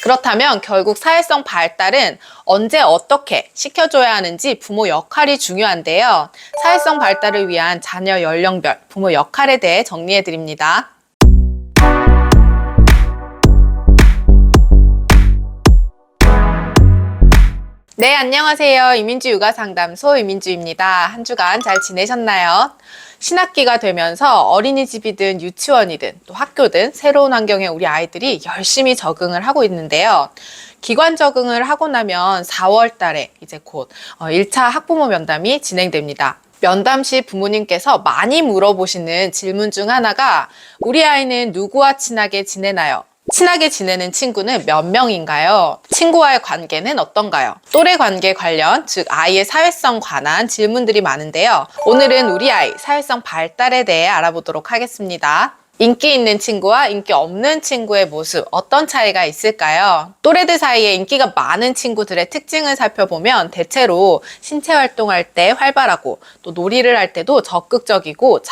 그렇다면 결국 사회성 발달은 언제 어떻게 시켜줘야 하는지 부모 역할이 중요한데요. 사회성 발달을 위한 자녀 연령별 부모 역할에 대해 정리해 드립니다. 네, 안녕하세요. 이민주 육아상담소 이민주입니다. 한 주간 잘 지내셨나요? 신학기가 되면서 어린이집이든 유치원이든 또 학교든 새로운 환경에 우리 아이들이 열심히 적응을 하고 있는데요. 기관 적응을 하고 나면 4월 달에 이제 곧 1차 학부모 면담이 진행됩니다. 면담 시 부모님께서 많이 물어보시는 질문 중 하나가 우리 아이는 누구와 친하게 지내나요? 친하게 지내는 친구는 몇 명인가요? 친구와의 관계는 어떤가요? 또래 관계 관련, 즉 아이의 사회성 관한 질문들이 많은데요. 오늘은 우리 아이 사회성 발달에 대해 알아보도록 하겠습니다. 인기 있는 친구와 인기 없는 친구의 모습, 어떤 차이가 있을까요? 또래들 사이에 인기가 많은 친구들의 특징을 살펴보면 대체로 신체 활동할 때 활발하고 또 놀이를 할 때도 적극적이고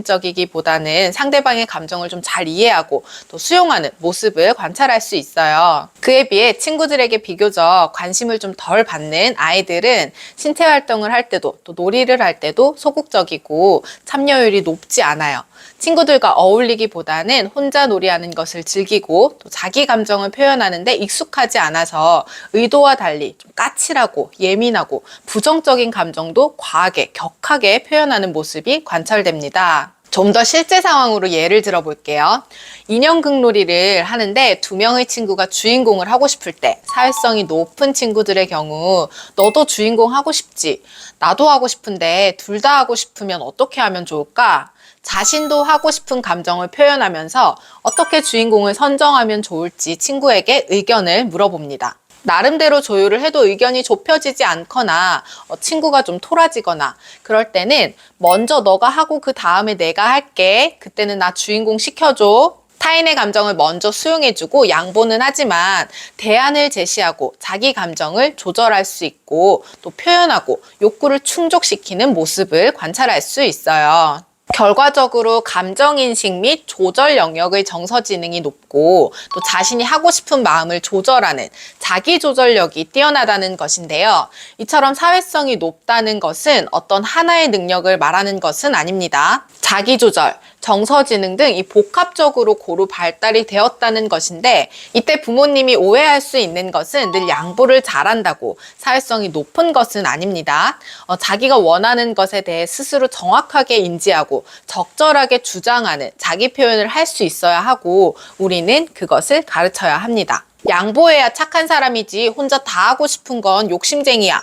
자기중심적이기보다는 상대방의 감정을 좀 잘 이해하고 또 수용하는 모습을 관찰할 수 있어요. 그에 비해 친구들에게 비교적 관심을 좀 덜 받는 아이들은 신체 활동을 할 때도 또 놀이를 할 때도 소극적이고 참여율이 높지 않아요. 친구들과 어울리기보다는 혼자 놀이하는 것을 즐기고 또 자기 감정을 표현하는데 익숙하지 않아서 의도와 달리 좀 까칠하고 예민하고 부정적인 감정도 과하게 격하게 표현하는 모습이 관찰됩니다. 좀 더 실제 상황으로 예를 들어 볼게요. 인형극놀이를 하는데 2명의 친구가 주인공을 하고 싶을 때 사회성이 높은 친구들의 경우 너도 주인공 하고 싶지? 나도 하고 싶은데 둘 다 하고 싶으면 어떻게 하면 좋을까? 자신도 하고 싶은 감정을 표현하면서 어떻게 주인공을 선정하면 좋을지 친구에게 의견을 물어봅니다. 나름대로 조율을 해도 의견이 좁혀지지 않거나 친구가 좀 토라지거나 그럴 때는 먼저 너가 하고 그 다음에 내가 할게. 그때는 나 주인공 시켜줘. 타인의 감정을 먼저 수용해주고 양보는 하지만 대안을 제시하고 자기 감정을 조절할 수 있고 또 표현하고 욕구를 충족시키는 모습을 관찰할 수 있어요. 결과적으로 감정인식 및 조절 영역의 정서지능이 높고 또 자신이 하고 싶은 마음을 조절하는 자기조절력이 뛰어나다는 것인데요. 이처럼 사회성이 높다는 것은 어떤 하나의 능력을 말하는 것은 아닙니다. 자기조절, 정서지능 등 이 복합적으로 고루 발달이 되었다는 것인데 이때 부모님이 오해할 수 있는 것은 늘 양보를 잘한다고 사회성이 높은 것은 아닙니다. 자기가 원하는 것에 대해 스스로 정확하게 인지하고 적절하게 주장하는 자기 표현을 할 수 있어야 하고 우리는 그것을 가르쳐야 합니다. 양보해야 착한 사람이지 혼자 다 하고 싶은 건 욕심쟁이야.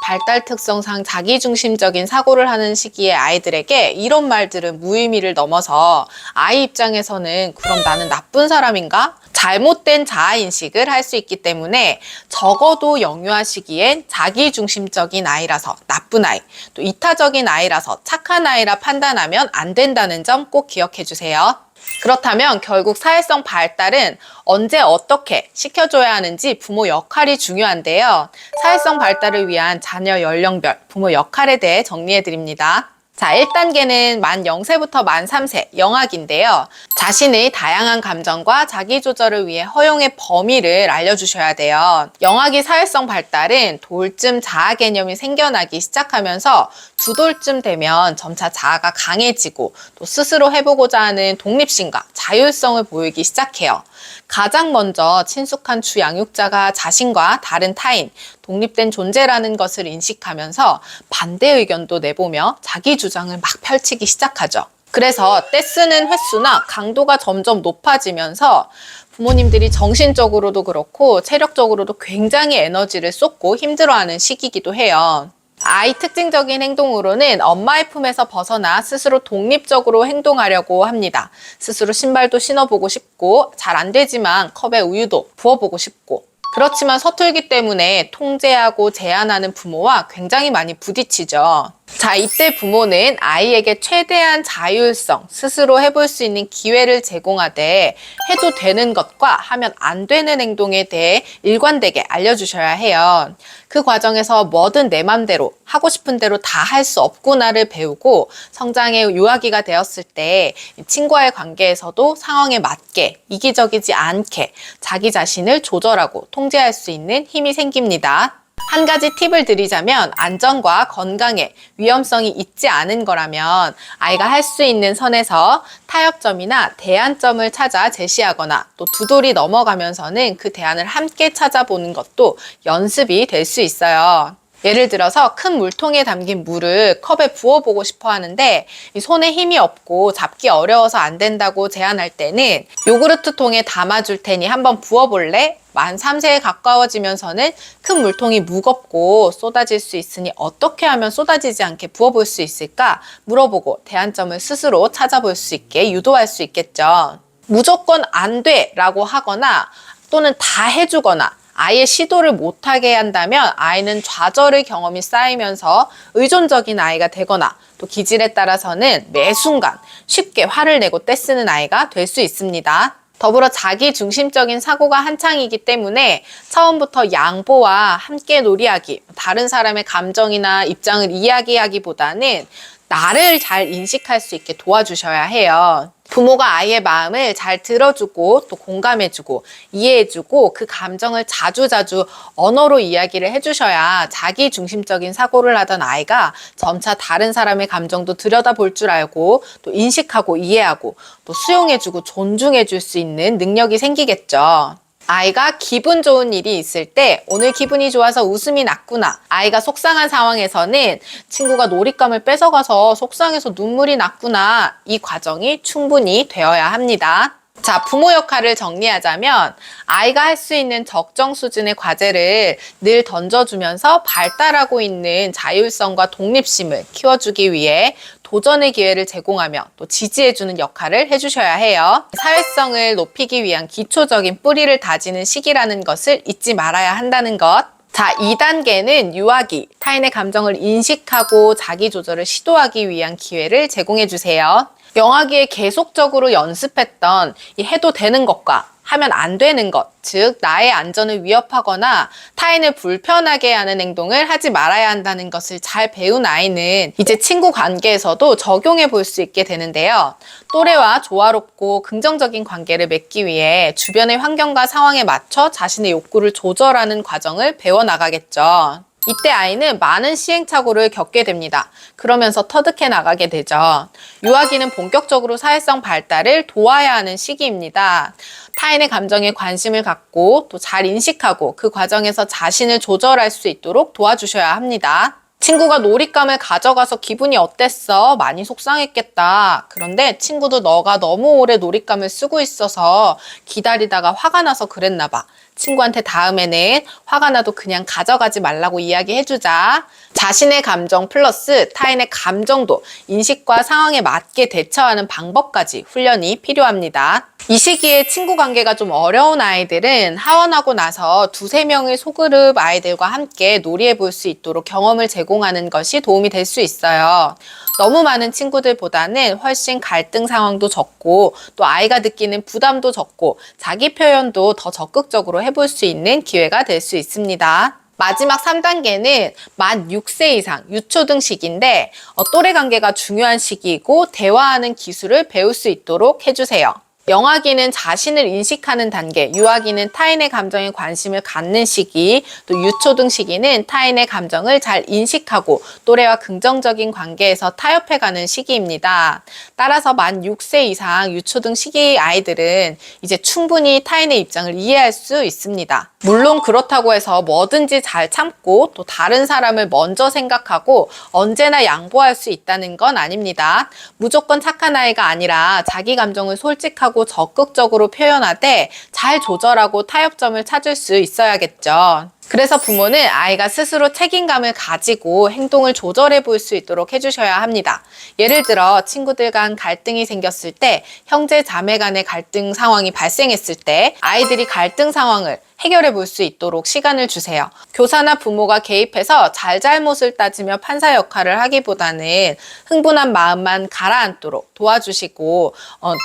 발달 특성상 자기중심적인 사고를 하는 시기의 아이들에게 이런 말들은 무의미를 넘어서 아이 입장에서는 그럼 나는 나쁜 사람인가? 잘못된 자아인식을 할 수 있기 때문에 적어도 영유아 시기엔 자기중심적인 아이라서 나쁜 아이, 또 이타적인 아이라서 착한 아이라 판단하면 안 된다는 점 꼭 기억해 주세요. 그렇다면 결국 사회성 발달은 언제 어떻게 시켜줘야 하는지 부모 역할이 중요한데요. 사회성 발달을 위한 자녀 연령별 부모 역할에 대해 정리해 드립니다. 자, 1단계는 만 0세부터 만 3세 영악인데요. 자신의 다양한 감정과 자기조절을 위해 허용의 범위를 알려주셔야 돼요. 영악이 사회성 발달은 돌쯤 자아 개념이 생겨나기 시작하면서 2돌쯤 되면 점차 자아가 강해지고 또 스스로 해보고자 하는 독립심과 자율성을 보이기 시작해요. 가장 먼저 친숙한 주양육자가 자신과 다른 타인, 독립된 존재라는 것을 인식하면서 반대 의견도 내보며 자기 주장을 막 펼치기 시작하죠. 그래서 떼쓰는 횟수나 강도가 점점 높아지면서 부모님들이 정신적으로도 그렇고 체력적으로도 굉장히 에너지를 쏟고 힘들어하는 시기이기도 해요. 아이 특징적인 행동으로는 엄마의 품에서 벗어나 스스로 독립적으로 행동하려고 합니다. 스스로 신발도 신어보고 싶고 잘 안 되지만 컵에 우유도 부어보고 싶고 그렇지만 서툴기 때문에 통제하고 제한하는 부모와 굉장히 많이 부딪히죠. 자, 이때 부모는 아이에게 최대한 자율성, 스스로 해볼 수 있는 기회를 제공하되 해도 되는 것과 하면 안 되는 행동에 대해 일관되게 알려주셔야 해요. 그 과정에서 뭐든 내 맘대로 하고 싶은 대로 다 할 수 없구나를 배우고 성장의 유아기가 되었을 때 친구와의 관계에서도 상황에 맞게 이기적이지 않게 자기 자신을 조절하고 통제할 수 있는 힘이 생깁니다. 한 가지 팁을 드리자면 안전과 건강에 위험성이 있지 않은 거라면 아이가 할 수 있는 선에서 타협점이나 대안점을 찾아 제시하거나 또 두돌이 넘어가면서는 그 대안을 함께 찾아보는 것도 연습이 될 수 있어요. 예를 들어서 큰 물통에 담긴 물을 컵에 부어보고 싶어 하는데 이 손에 힘이 없고 잡기 어려워서 안 된다고 제안할 때는 요구르트 통에 담아줄 테니 한번 부어볼래? 만 3세에 가까워지면서는 큰 물통이 무겁고 쏟아질 수 있으니 어떻게 하면 쏟아지지 않게 부어볼 수 있을까? 물어보고 대안점을 스스로 찾아볼 수 있게 유도할 수 있겠죠. 무조건 안 돼! 라고 하거나 또는 다 해주거나 아예 시도를 못하게 한다면 아이는 좌절의 경험이 쌓이면서 의존적인 아이가 되거나 또 기질에 따라서는 매 순간 쉽게 화를 내고 떼쓰는 아이가 될 수 있습니다. 더불어 자기 중심적인 사고가 한창이기 때문에 처음부터 양보와 함께 놀이하기, 다른 사람의 감정이나 입장을 이야기하기보다는 나를 잘 인식할 수 있게 도와주셔야 해요. 부모가 아이의 마음을 잘 들어주고 또 공감해주고 이해해주고 그 감정을 자주자주 언어로 이야기를 해주셔야 자기 중심적인 사고를 하던 아이가 점차 다른 사람의 감정도 들여다볼 줄 알고 또 인식하고 이해하고 또 수용해주고 존중해줄 수 있는 능력이 생기겠죠. 아이가 기분 좋은 일이 있을 때 오늘 기분이 좋아서 웃음이 났구나. 아이가 속상한 상황에서는 친구가 놀잇감을 뺏어가서 속상해서 눈물이 났구나. 이 과정이 충분히 되어야 합니다. 자, 부모 역할을 정리하자면 아이가 할 수 있는 적정 수준의 과제를 늘 던져주면서 발달하고 있는 자율성과 독립심을 키워주기 위해 도전의 기회를 제공하며 또 지지해주는 역할을 해주셔야 해요. 사회성을 높이기 위한 기초적인 뿌리를 다지는 시기라는 것을 잊지 말아야 한다는 것. 자, 2단계는 유아기, 타인의 감정을 인식하고 자기 조절을 시도하기 위한 기회를 제공해주세요. 영아기에 계속적으로 연습했던 이 해도 되는 것과 하면 안 되는 것, 즉 나의 안전을 위협하거나 타인을 불편하게 하는 행동을 하지 말아야 한다는 것을 잘 배운 아이는 이제 친구 관계에서도 적용해 볼 수 있게 되는데요. 또래와 조화롭고 긍정적인 관계를 맺기 위해 주변의 환경과 상황에 맞춰 자신의 욕구를 조절하는 과정을 배워나가겠죠. 이때 아이는 많은 시행착오를 겪게 됩니다. 그러면서 터득해 나가게 되죠. 유아기는 본격적으로 사회성 발달을 도와야 하는 시기입니다. 타인의 감정에 관심을 갖고 또 잘 인식하고 그 과정에서 자신을 조절할 수 있도록 도와주셔야 합니다. 친구가 놀잇감을 가져가서 기분이 어땠어? 많이 속상했겠다. 그런데 친구도 너가 너무 오래 놀잇감을 쓰고 있어서 기다리다가 화가 나서 그랬나 봐. 친구한테 다음에는 화가 나도 그냥 가져가지 말라고 이야기해주자. 자신의 감정 플러스 타인의 감정도 인식과 상황에 맞게 대처하는 방법까지 훈련이 필요합니다. 이 시기에 친구 관계가 좀 어려운 아이들은 하원하고 나서 2~3명의 소그룹 아이들과 함께 놀이해 볼 수 있도록 경험을 제공하는 것이 도움이 될 수 있어요. 너무 많은 친구들보다는 훨씬 갈등 상황도 적고 또 아이가 느끼는 부담도 적고 자기 표현도 더 적극적으로 해볼 수 있는 기회가 될 수 있습니다. 마지막 3단계는 만 6세 이상 유초등 시기인데 또래 관계가 중요한 시기이고 대화하는 기술을 배울 수 있도록 해주세요. 영아기는 자신을 인식하는 단계, 유아기는 타인의 감정에 관심을 갖는 시기, 또 유초등 시기는 타인의 감정을 잘 인식하고 또래와 긍정적인 관계에서 타협해가는 시기입니다. 따라서 만 6세 이상 유초등 시기 아이들은 이제 충분히 타인의 입장을 이해할 수 있습니다. 물론 그렇다고 해서 뭐든지 잘 참고 또 다른 사람을 먼저 생각하고 언제나 양보할 수 있다는 건 아닙니다. 무조건 착한 아이가 아니라 자기 감정을 솔직하고 적극적으로 표현하되 잘 조절하고 타협점을 찾을 수 있어야겠죠. 그래서 부모는 아이가 스스로 책임감을 가지고 행동을 조절해 볼 수 있도록 해주셔야 합니다. 예를 들어 친구들 간 갈등이 생겼을 때, 형제 자매 간의 갈등 상황이 발생했을 때 아이들이 갈등 상황을 해결해 볼 수 있도록 시간을 주세요. 교사나 부모가 개입해서 잘잘못을 따지며 판사 역할을 하기보다는 흥분한 마음만 가라앉도록 도와주시고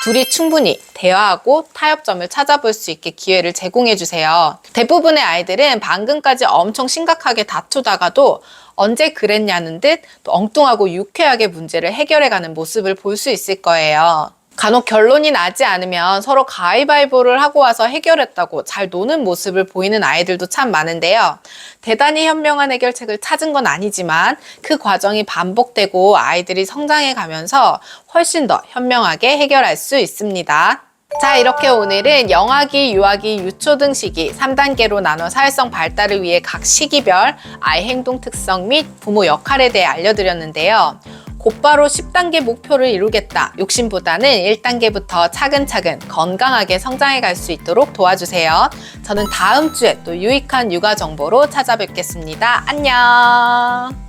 둘이 충분히 대화하고 타협점을 찾아볼 수 있게 기회를 제공해 주세요. 대부분의 아이들은 방금까지 엄청 심각하게 다투다가도 언제 그랬냐는 듯 또 엉뚱하고 유쾌하게 문제를 해결해가는 모습을 볼 수 있을 거예요. 간혹 결론이 나지 않으면 서로 가위바위보를 하고 와서 해결했다고 잘 노는 모습을 보이는 아이들도 참 많은데요. 대단히 현명한 해결책을 찾은 건 아니지만 그 과정이 반복되고 아이들이 성장해 가면서 훨씬 더 현명하게 해결할 수 있습니다. 자, 이렇게 오늘은 영아기, 유아기, 유초 등 시기 3단계로 나눠 사회성 발달을 위해 각 시기별 아이 행동 특성 및 부모 역할에 대해 알려드렸는데요. 곧바로 10단계 목표를 이루겠다 욕심보다는 1단계부터 차근차근 건강하게 성장해 갈 수 있도록 도와주세요. 저는 다음 주에 또 유익한 육아 정보로 찾아뵙겠습니다. 안녕!